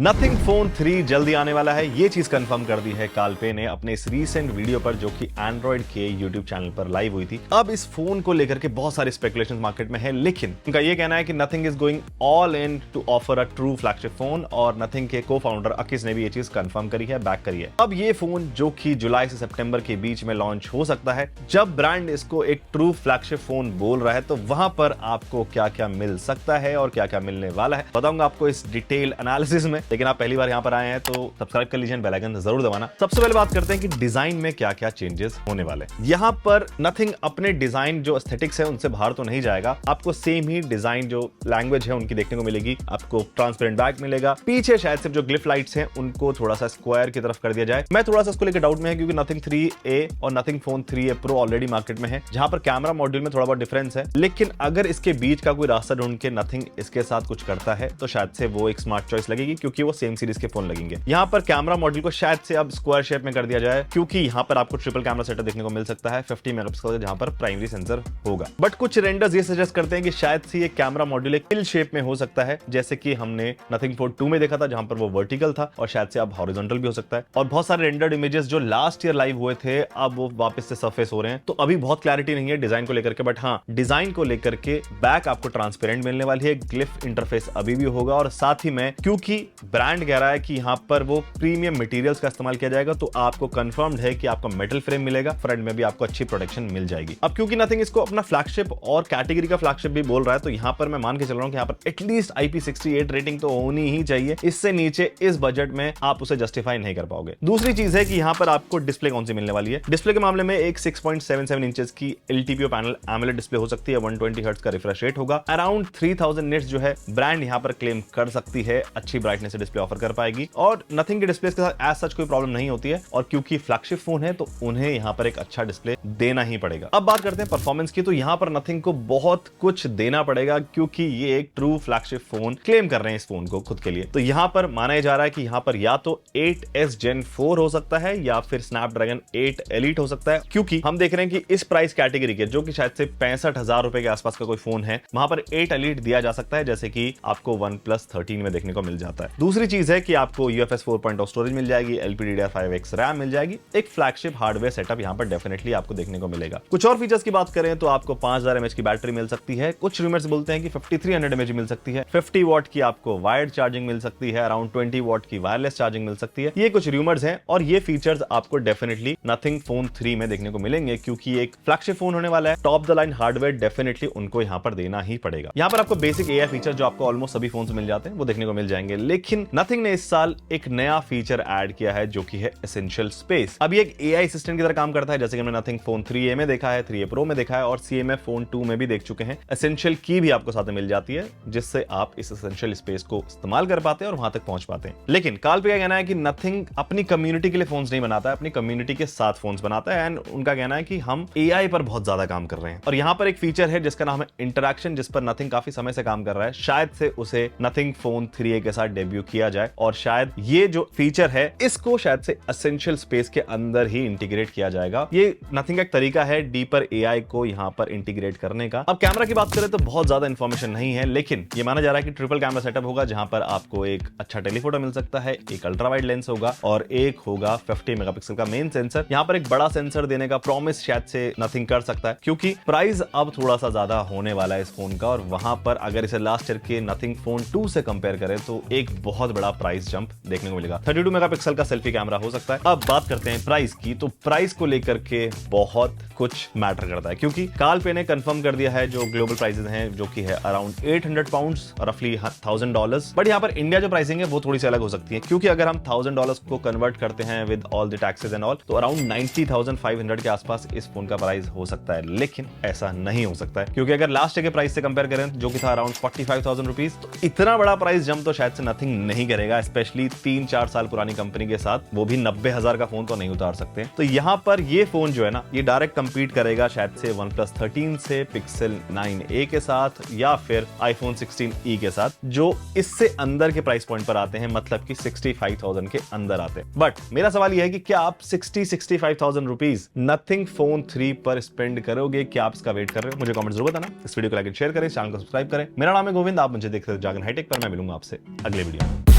Nothing phone 3 जल्दी आने वाला है, ये चीज कंफर्म कर दी है कालपे ने अपने इस रीसेंट वीडियो पर जो कि एंड्रॉइड के यूट्यूब चैनल पर लाइव हुई थी। अब इस फोन को लेकर के बहुत सारे स्पेकुलेशन मार्केट में है, लेकिन उनका ये कहना है कि Nothing is going all in to offer a true flagship phone, और नथिंग के को फाउंडर अकिस ने भी ये चीज कंफर्म करी है, बैक करी है। अब ये फोन जो कि जुलाई से सितंबर के बीच में लॉन्च हो सकता है, जब ब्रांड इसको एक ट्रू फ्लैगशिप फोन बोल रहा है तो वहां पर आपको क्या क्या मिल सकता है और क्या क्या मिलने वाला है बताऊंगा आपको इस डिटेल एनालिसिस में। लेकिन आप पहली बार यहां पर आए हैं तो सब्सक्राइब कर लीजिए, बेल आइकन जरूर दबाना। सबसे पहले बात करते हैं कि डिजाइन में क्या क्या चेंजेस होने वाले हैं। यहां पर नथिंग अपने डिजाइन जो एस्थेटिक्स है उनसे बाहर तो नहीं जाएगा, आपको सेम ही डिजाइन जो लैंग्वेज है उनकी देखने को मिलेगी। आपको ट्रांसपेरेंट बैक मिलेगा, पीछे शायद सिर्फ जो ग्लिफ लाइट्स हैं उनको थोड़ा सा स्क्वायर की तरफ कर दिया जाए। मैं थोड़ा सा इसको लेकर डाउट में है क्योंकि नथिंग 3A और nothing phone 3A pro already market में है, जहां पर कैमरा मॉड्यूल में थोड़ा बहुत डिफरेंस है। लेकिन अगर इसके बीच का कोई रास्ता ढूंढ के नथिंग इसके साथ कुछ करता है तो शायद से वो एक स्मार्ट चॉइस लगेगी, क्योंकि वो सेम सीरीज के फोन लगेंगे। यहां पर कैमरा मॉड्यूल को शायद से अब स्क्वायर शेप में कर दिया जाए, क्योंकि यहां पर आपको ट्रिपल कैमरा सेटअप देखने को मिल सकता है 50 मेगापिक्सल, जहां पर प्राइमरी सेंसर होगा। बट कुछ रेंडर्स ये सजेस्ट करते हैं कि शायद से ये कैमरा मॉड्यूल एक पिल शेप में हो सकता है, जैसे कि हमने नथिंग फोन 2 में देखा था जहां पर वो वर्टिकल था, और शायद से अब हॉरिजॉन्टल भी हो सकता है। और बहुत सारे रेंडर्ड इमेजेस जो लास्ट ईयर लाइव हुए थे अब वो वापस से सरफेस हो रहे हैं, तो अभी बहुत क्लैरिटी नहीं है डिजाइन को लेकर के। बट हाँ, डिजाइन को लेकर के बैक आपको ट्रांसपेरेंट मिलने वाली है, ग्लिफ इंटरफेस अभी भी होगा, और साथ ही में क्योंकि ब्रांड कह रहा है कि यहां पर वो प्रीमियम मटेरियल्स का इस्तेमाल किया जाएगा, तो आपको कंफर्म्ड है कि आपको मेटल फ्रेम मिलेगा, फ्रंट में भी आपको अच्छी प्रोटेक्शन मिल जाएगी। अब क्योंकि नथिंग इसको अपना फ्लैगशिप और कैटेगरी का फ्लैगशिप भी बोल रहा है, तो यहां पर मैं मान के चल रहा हूं कि यहां पर एटलीस्ट IP68 रेटिंग तो होनी ही चाहिए। इससे नीचे इस बजट में आप उसे जस्टिफाई नहीं कर पाओगे। दूसरी चीज है कि यहां पर आपको डिस्प्ले कौन सी मिलने वाली है। डिस्प्ले के मामले में एक 6.77 इंचेस की LTPO पैनल AMOLED डिस्प्ले हो सकती है, 120 हर्ट्ज का रिफ्रेश रेट होगा, अराउंड 3000 निट्स जो है ब्रांड यहां पर क्लेम कर सकती है, अच्छी ब्राइटनेस से डिस्प्ले ऑफर कर पाएगी। और नथिंग के डिस्प्ले के साथ एज सच कोई प्रॉब्लम नहीं होती है, और क्योंकि फ्लैगशिप फोन है तो उन्हें यहां पर एक अच्छा डिस्प्ले देना ही पड़ेगा। अब बात करते हैं परफॉर्मेंस की, तो यहां पर नथिंग को बहुत कुछ देना पड़ेगा, क्योंकि ये एक ट्रू फ्लैगशिप फोन क्लेम कर रहे हैं इस फोन को खुद के लिए। तो यहां पर माना जा रहा है कि यहां पर या तो 8S Gen 4 हो सकता है या फिर स्नैपड्रैगन 8 Elite हो सकता है, क्योंकि हम देख रहे हैं कि इस प्राइस कैटेगरी के जो कि शायद से 65,000 रुपए के आसपास का कोई फोन है, वहां पर 8 Elite दिया जा सकता है, जैसे कि आपको OnePlus 13 में देखने को मिल जाता है। दूसरी चीज है कि आपको UFS 4.0 स्टोरेज मिल जाएगी, LPDDR5X रैम मिल जाएगी, एक फ्लैगशिप हार्डवेयर सेटअप यहां पर डेफिनेटली आपको देखने को मिलेगा। कुछ और फीचर्स की बात करें तो आपको 5000 mAh की बैटरी मिल सकती है, कुछ रूमर्स बोलते हैं कि 5300 mAh मिल सकती है, 50 वॉट की आपको वायर्ड चार्जिंग मिल सकती है, अराउंड 20 वॉट की वायरलेस चार्जिंग मिल सकती है। ये कुछ रूमर्स हैं, और ये फीचर्स आपको डेफिनेटली नथिंग फोन 3 में देखने को मिलेंगे, क्योंकि एक फ्लैगशिप फोन होने वाला है, top the line hardware definitely उनको यहां पर देना ही पड़ेगा। यहां पर आपको बेसिक AI फीचर जो आपको ऑलमोस्ट सभी फोन में मिल जाते हैं वो देखने को मिल जाएंगे, लेकिन नथिंग ने इस साल एक नया फीचर ऐड किया है जो कि है एसेंशियल स्पेस। अब ये एक AI असिस्टेंट की तरह काम करता है, जैसे कि हमने नथिंग फोन 3A में देखा है, 3A प्रो में देखा है, और CMF फोन 2 में भी देख चुके हैं। एसेंशियल की भी आपको साथ में मिल जाती है, जिससे आप इस एसेंशियल स्पेस को इस्तेमाल कर पाते हैं और वहां तक पहुंच पाते हैं। लेकिन काल पे क्या कहना है कि नथिंग अपनी कम्युनिटी के लिए फोन्स नहीं बनाता है, अपनी कम्युनिटी के साथ फोन्स बनाता है, एंड उनका कहना है कि हम AI पर बहुत ज्यादा काम कर रहे हैं। और यहां पर एक फीचर है जिसका नाम है इंटरैक्शन, जिस पर नथिंग काफी समय से काम कर रहा है, शायद से उसे नथिंग फोन 3A के साथ डेब्यू किया जाए, और शायद ये जो फीचर है इसको शायद से एसेंशियल स्पेस के अंदर ही इंटीग्रेट किया जाएगा। ये नथिंग का एक तरीका है डीपर AI को यहां पर इंटीग्रेट करने का। अब कैमरा की बात करें तो बहुत ज्यादा इंफॉर्मेशन नहीं है, लेकिन ये माना जा रहा है कि ट्रिपल कैमरा सेटअप होगा, जहां पर आपको एक अच्छा टेलीफोटो मिल सकता है, एक अल्ट्रा वाइड लेंस होगा, और एक होगा 50 मेगापिक्सल का मेन सेंसर। यहां पर एक बड़ा सेंसर देने का प्रॉमिस शायद से नथिंग कर सकता है, क्योंकि प्राइस अब थोड़ा सा ज्यादा होने वाला है इस फोन का, और वहां पर अगर इसे लास्ट ईयर के नथिंग फोन 2 से कंपेयर करें तो एक बहुत बड़ा प्राइस जंप देखने को मिलेगा। 32 मेगापिक्सल का सेल्फी कैमरा हो सकता है। अब बात करते हैं प्राइस की, तो प्राइस को लेकर के बहुत कुछ मैटर करता है, क्योंकि काल पे ने कंफर्म कर दिया है जो ग्लोबल प्राइसेस हैं, जो कि है अराउंड 800 पाउंड्स, रफली $1000। बट यहाँ पर इंडिया जो प्राइसिंग है वो थोड़ी सी अलग हो सकती है, क्योंकि अगर हम $1000 को कन्वर्ट करते हैं with all the taxes and all, तो अराउंड 90,500 के आसपास इस फोन का प्राइस हो सकता है। लेकिन ऐसा नहीं हो सकता है, क्योंकि अगर लास्ट ईयर के प्राइस से कंपेयर करें जो कि था अराउंड 45,000 रुपीज, तो इतना बड़ा प्राइस जंप तो शायद से नथिंग नहीं करेगा, स्पेशली 3-4 साल पुरानी कंपनी के साथ, वो भी 90,000 का फोन तो नहीं उतार सकते। तो यहां पर ये फोन जो है ना, ये डायरेक्ट कंपीट करेगा शायद से OnePlus 13 से, Pixel 9a के साथ, या फिर iPhone 16e के साथ, जो इससे अंदर के प्राइस पॉइंट पर आते हैं, मतलब कि 65,000 के अंदर आते हैं। बट मेरा सवाल यह है कि क्या आप 65,000 रुपीज नथिंग फोन 3 पर स्पेंड करोगे? क्या आप इसका वेट कर रहे हो? मुझे कमेंट जरूर बताना। इस वीडियो को लाइक एंड शेयर करें, चैनल को सब्सक्राइब करें। मेरा नाम है गोविंद, आप मुझे देखते हैं जागरण हाईटेक पर। मैं मिलूंगा आपसे अगले वीडियो में।